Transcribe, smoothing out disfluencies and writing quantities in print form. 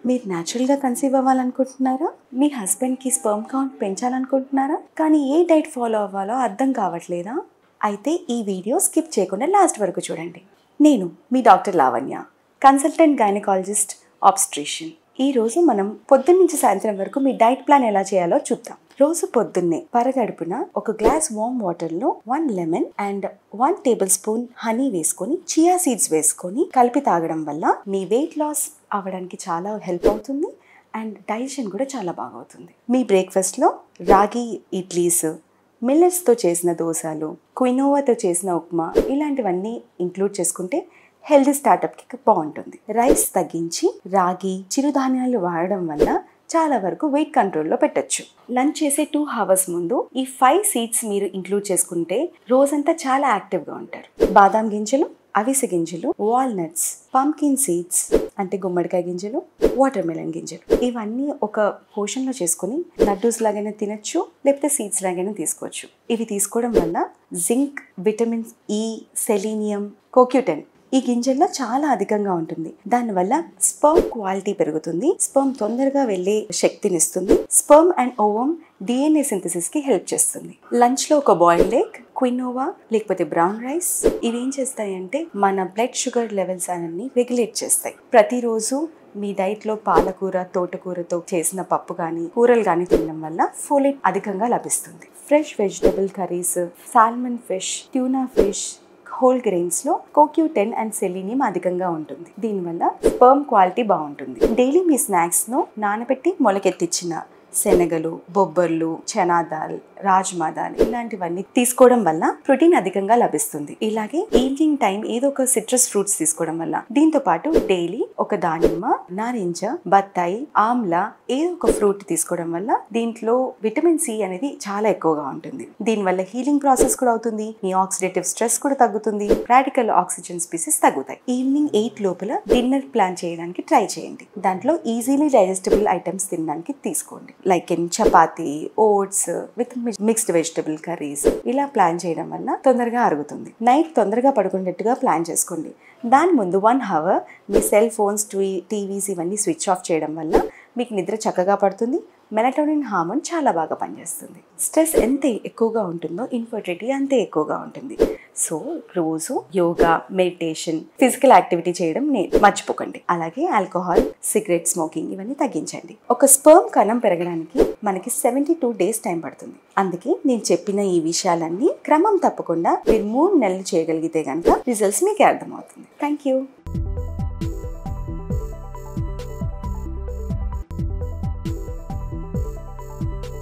మీరు న్యాచురల్గా కన్సీవ్ అవ్వాలనుకుంటున్నారా? మీ హస్బెండ్కి స్పర్మ్ కౌంట్ పెంచాలనుకుంటున్నారా? కానీ ఏ డైట్ ఫాలో అవ్వాలో అర్థం కావట్లేదా? అయితే ఈ వీడియో స్కిప్ చేయకుండా లాస్ట్ వరకు చూడండి. నేను మీ doctor Lavanya, consultant gynaecologist, obstetrician. ఈరోజు మనం పొద్దున్న నుంచి సాయంత్రం వరకు మీ డైట్ ప్లాన్ ఎలా చేయాలో చూద్దాం. రోజు పొద్దున్నే పరగడుపున ఒక గ్లాస్ వామ్ వాటర్లో 1 lemon and 1 table spoon honey వేసుకొని, చియా సీడ్స్ వేసుకొని కలిపి తాగడం వల్ల మీ వెయిట్ లాస్ అవ్వడానికి చాలా హెల్ప్ అవుతుంది అండ్ డైజెషన్ కూడా చాలా బాగా అవుతుంది. మీ బ్రేక్ఫాస్ట్లో రాగి ఇడ్లీస్, మిల్లెట్స్తో చేసిన దోశలు, క్వినోవాతో చేసిన ఉప్మా ఇలాంటివన్నీ ఇంక్లూడ్ చేసుకుంటే హెల్దీ స్టార్టప్కి బాగుంటుంది. రైస్ తగ్గించి రాగి, చిరుధాన్యాలు వాడడం వల్ల చాలా వరకు వెయిట్ కంట్రోల్లో పెట్టచ్చు. లంచ్ చేసే 2 hours ముందు ఈ 5 సీడ్స్ మీరు ఇంక్లూడ్ చేసుకుంటే రోజంతా చాలా యాక్టివ్గా ఉంటారు. బాదాం గింజలు, అవిసె గింజలు, వాల్నట్స్, పంకిన్ సీడ్స్ అంటే గుమ్మడికాయ గింజలు, వాటర్ మెలన్ గింజలు ఇవన్నీ ఒక పోర్షన్లో చేసుకుని లడ్డూస్ లాగైనా తినచ్చు, లేకపోతే సీడ్స్ లాగైనా తీసుకోవచ్చు. ఇవి తీసుకోవడం వల్ల జింక్, విటమిన్ ఈ, సెలీనియం, కోక్యూటెన్ ఈ గింజల్లో చాలా అధికంగా ఉంటుంది. దానివల్ల స్పర్మ్ క్వాలిటీ పెరుగుతుంది, స్పర్మ్ తొందరగా వెళ్ళే శక్తినిస్తుంది, sperm and ovum DNA synthesis కి హెల్ప్ చేస్తుంది. లంచ్ లో ఒక బాయిల్డ్ ఎగ్, క్వినోవా లేకపోతే బ్రౌన్ రైస్ ఇవి ఏం చేస్తాయంటే మన బ్లడ్ షుగర్ లెవెల్స్ అన్ని రెగ్యులేట్ చేస్తాయి. ప్రతిరోజు మీ డైట్లో పాలకూర, తోటకూరతో చేసిన పప్పు కానీ కూరలు కానీ తినడం వల్ల ఫోలేట్ అధికంగా లభిస్తుంది. Fresh vegetable curries, salmon fish, tuna fish, whole గ్రెయిన్స్లో కోక్యూటెన్ అండ్ సెలీనియం అధికంగా ఉంటుంది. దీనివల్ల స్పర్మ్ క్వాలిటీ బాగుంటుంది. డైలీ మీ స్నాక్స్ను నానబెట్టి మొలకెత్తిచ్చిన శనగలు, బొబ్బర్లు, చనా దాల్, రాజ్మా దాల్ ఇలాంటివన్నీ తీసుకోవడం వల్ల ప్రోటీన్ అధికంగా లభిస్తుంది. ఇలాగే ఈవినింగ్ టైం ఏదో ఒక సిట్రస్ ఫ్రూట్స్ తీసుకోవడం వల్ల, దీంతో పాటు డైలీ ఒక దానిమ్మ, నారింజ, బత్తాయి, ఆమ్లా ఏదో ఒక ఫ్రూట్ తీసుకోవడం వల్ల దీంట్లో విటమిన్ సి అనేది చాలా ఎక్కువగా ఉంటుంది. దీనివల్ల హీలింగ్ ప్రాసెస్ కూడా అవుతుంది, మీ ఆక్సిడేటివ్ స్ట్రెస్ కూడా తగ్గుతుంది, రాడికల్ ఆక్సిజన్ స్పీసీస్ తగ్గుతాయి. ఈవినింగ్ 8 లోపల డిన్నర్ ప్లాన్ చేయడానికి ట్రై చేయండి. దాంట్లో ఈజీలీ డైజెస్టబుల్ ఐటమ్స్ తినడానికి తీసుకోండి. Like chapati, oats with mixed vegetable curries ఇలా ప్లాన్ చేయడం వల్ల తొందరగా అరుగుతుంది. నైట్ తొందరగా పడుకునేట్టుగా ప్లాన్ చేసుకోండి. దాని ముందు 1 hour మీ సెల్ ఫోన్స్, టీవీస్ ఇవన్నీ స్విచ్ ఆఫ్ చేయడం వల్ల మీకు నిద్ర చక్కగా పడుతుంది. మెలటోనిన్ హార్మోన్ చాలా బాగా పనిచేస్తుంది. స్ట్రెస్ ఎంత ఎక్కువగా ఉంటుందో ఇన్ఫర్టిలిటీ అంతే ఎక్కువగా ఉంటుంది. సో రోజు యోగా, మెడిటేషన్, ఫిజికల్ యాక్టివిటీ చేయడం మర్చిపోకండి. అలాగే ఆల్కహాల్, సిగరెట్ స్మోకింగ్ ఇవన్నీ తగ్గించండి. ఒక స్పర్మ్ కణం పెరగడానికి మనకి 72 days టైం పడుతుంది. అందుకే నేను చెప్పిన ఈ విషయాలన్నీ క్రమం తప్పకుండా మీరు 3 నెలలు చేయగలిగితే కనుక రిజల్ట్స్ మీకే అర్థమవుతుంది. Thank you.